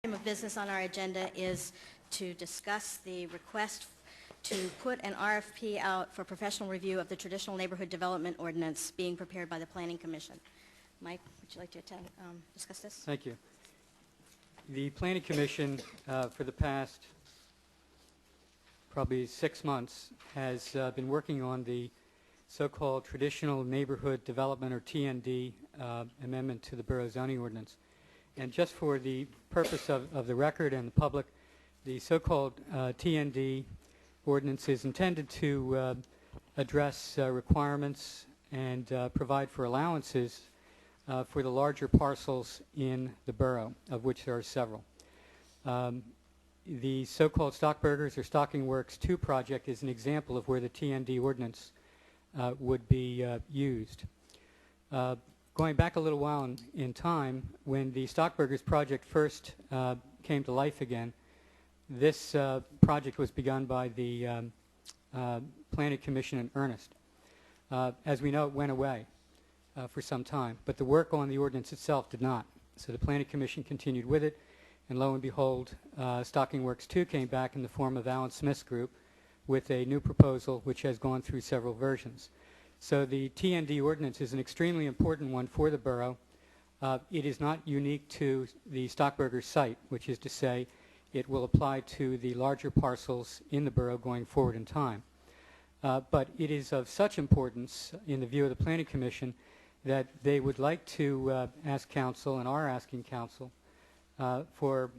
Item of business on our agenda is to discuss the request to put an RFP out for professional review of the traditional neighborhood development ordinance being prepared by the Planning Commission. Mike, would you like to discuss this? Thank you. The Planning Commission, for the past probably 6 months, has been working on the so-called Traditional Neighborhood Development, or TND, amendment to the Borough Zoning Ordinance. And just for the purpose of the record and the public, the so-called TND ordinance is intended to address requirements and provide for allowances for the larger parcels in the borough, of which there are several. The so-called Stockburgers or Stocking Works 2 project is an example of where the TND ordinance would be used. Going back a little while in time, when the Stockburgers project first came to life again, this project was begun by the Planning Commission in earnest. As we know, it went away for some time, but the work on the ordinance itself did not. So the Planning Commission continued with it, and lo and behold, Stocking Works 2 came back in the form of Alan Smith's group with a new proposal which has gone through several versions. So the TND ordinance is an extremely important one for the borough. It is not unique to the Stockburgers site, which is to say it will apply to the larger parcels in the borough going forward in time. But it is of such importance in the view of the Planning Commission that they would like to ask council, and are asking council, for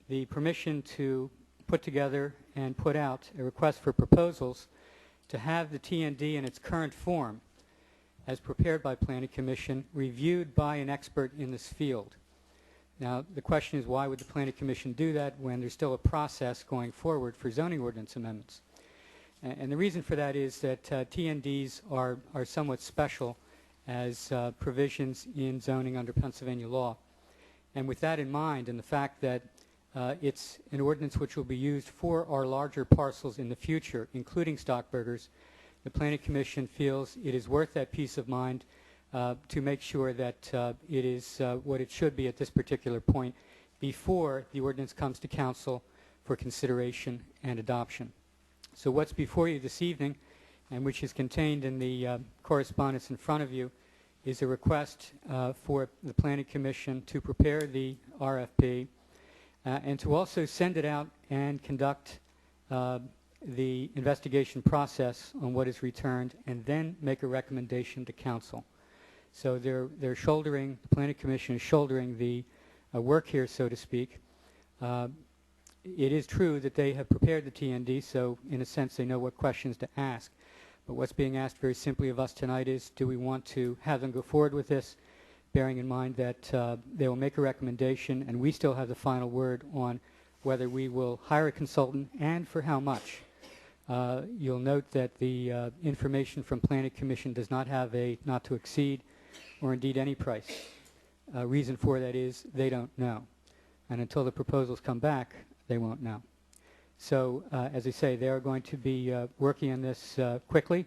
the permission to put together and put out a request for proposals to have the TND in its current form, as prepared by Planning Commission, reviewed by an expert in this field. Now, the question is, why would the Planning Commission do that when there's still a process going forward for zoning ordinance amendments? And the reason for that is that TNDs are somewhat special as provisions in zoning under Pennsylvania law. And with that in mind, and the fact that it's an ordinance which will be used for our larger parcels in the future, including Stockburgers, the Planning Commission feels it is worth that peace of mind to make sure that it is what it should be at this particular point before the ordinance comes to council for consideration and adoption. So what's before you this evening, and which is contained in the correspondence in front of you, is a request for the Planning Commission to prepare the RFP and to also send it out and conduct the investigation process on what is returned, and then make a recommendation to council. So they're shouldering, the Planning Commission is shouldering the work here, so to speak. It is true that they have prepared the TND, so in a sense they know what questions to ask. But what's being asked very simply of us tonight is, do we want to have them go forward with this, bearing in mind that they will make a recommendation and we still have the final word on whether we will hire a consultant and for how much. You'll note that the information from Planning Commission does not have a not to exceed or indeed any price. Reason for that is they don't know. And until the proposals come back, they won't know. So, as I say, they are going to be working on this quickly,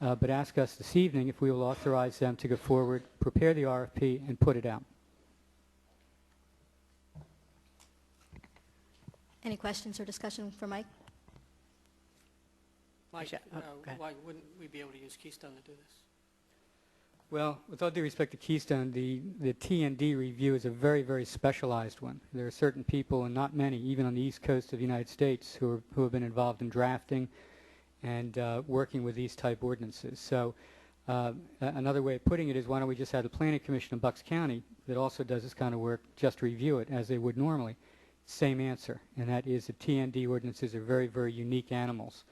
but ask us this evening if we will authorize them to go forward, prepare the RFP, and put it out. Any questions or discussion for Mike? Mike, why wouldn't we be able to use Keystone to do this? Well, with all due respect to Keystone, the TND review is a very, very specialized one. There are certain people, and not many, even on the East Coast of the United States, who have been involved in drafting and working with these type ordinances. So another way of putting it is, why don't we just have the Planning Commission in Bucks County that also does this kind of work, just review it as they would normally? Same answer, and that is that TND ordinances are very, very unique animals.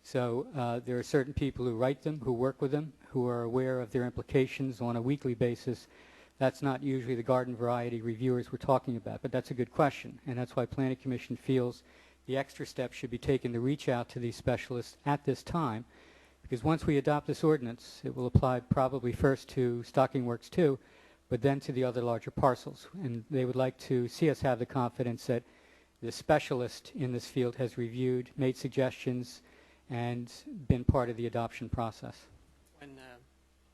So there are certain people who write them, who work with them, who are aware of their implications on a weekly basis. That's not usually the garden variety reviewers we're talking about, but that's a good question, and that's why Planning Commission feels the extra steps should be taken to reach out to these specialists at this time, because once we adopt this ordinance, it will apply probably first to Stocking Works 2, but then to the other larger parcels. And they would like to see us have the confidence that the specialist in this field has reviewed, made suggestions, and been part of the adoption process. When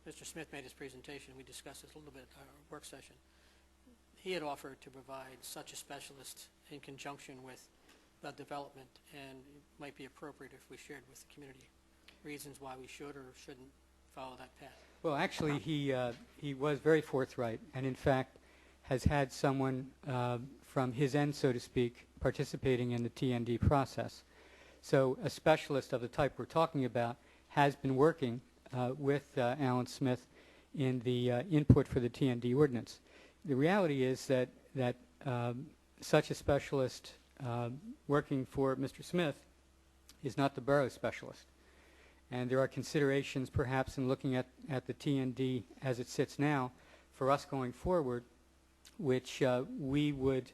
Mr. Smith made his presentation, we discussed this a little bit at our work session. he had offered to provide such a specialist in conjunction with the development, and it might be appropriate if we shared with the community reasons why we should or shouldn't follow that path. Well, actually, he was very forthright, and in fact has had someone from his end, so to speak, participating in the TND process. So a specialist of the type we're talking about has been working with Alan Smith in the input for the TND ordinance. The reality is that such a specialist working for Mr. Smith is not the borough specialist. And there are considerations perhaps in looking at the TND as it sits now for us going forward, which we would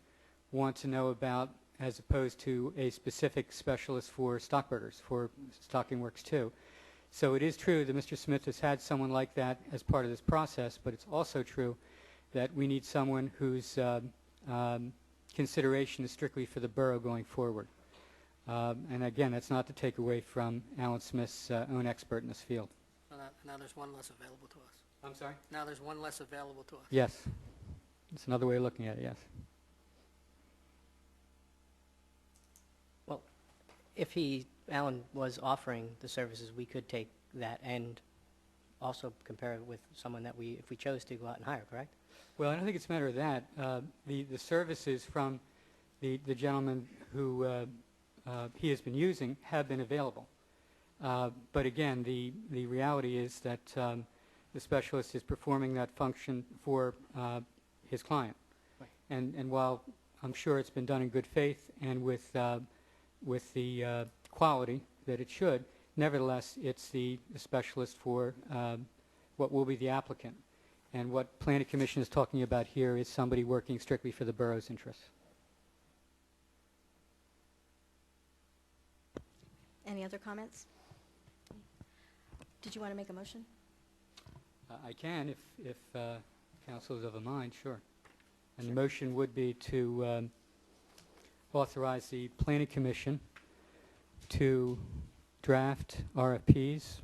want to know about as opposed to a specific specialist for Stockburgers, for Stocking Works 2. So it is true that Mr. Smith has had someone like that as part of this process, but it's also true that we need someone whose consideration is strictly for the borough going forward. And again, that's not to take away from Alan Smith's own expert in this field. Now there's one less available to us. I'm sorry? Now there's one less available to us. Yes. It's another way of looking at it, yes. Well, if Alan was offering the services, we could take that and also compare it with someone that if we chose to go out and hire, correct? Well, I don't think it's a matter of that. The services from the gentleman who he has been using have been available. But again, the reality is that the specialist is performing that function for his client. Right. And while I'm sure it's been done in good faith and with the quality that it should, nevertheless, it's the specialist for what will be the applicant. And what Planning Commission is talking about here is somebody working strictly for the borough's interests. Any other comments? Did you want to make a motion? I can, if council is of a mind, sure. And the motion would be to authorize the Planning Commission to draft RFPs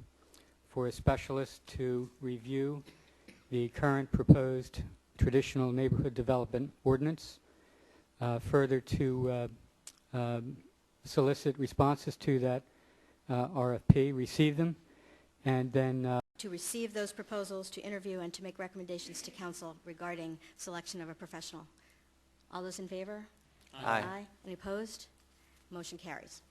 for a specialist to review the current proposed traditional neighborhood development ordinance, further to solicit responses to that RFP, receive them, and then To receive those proposals, to interview, and to make recommendations to council regarding selection of a professional. All those in favor? Aye. Any opposed? Motion carries.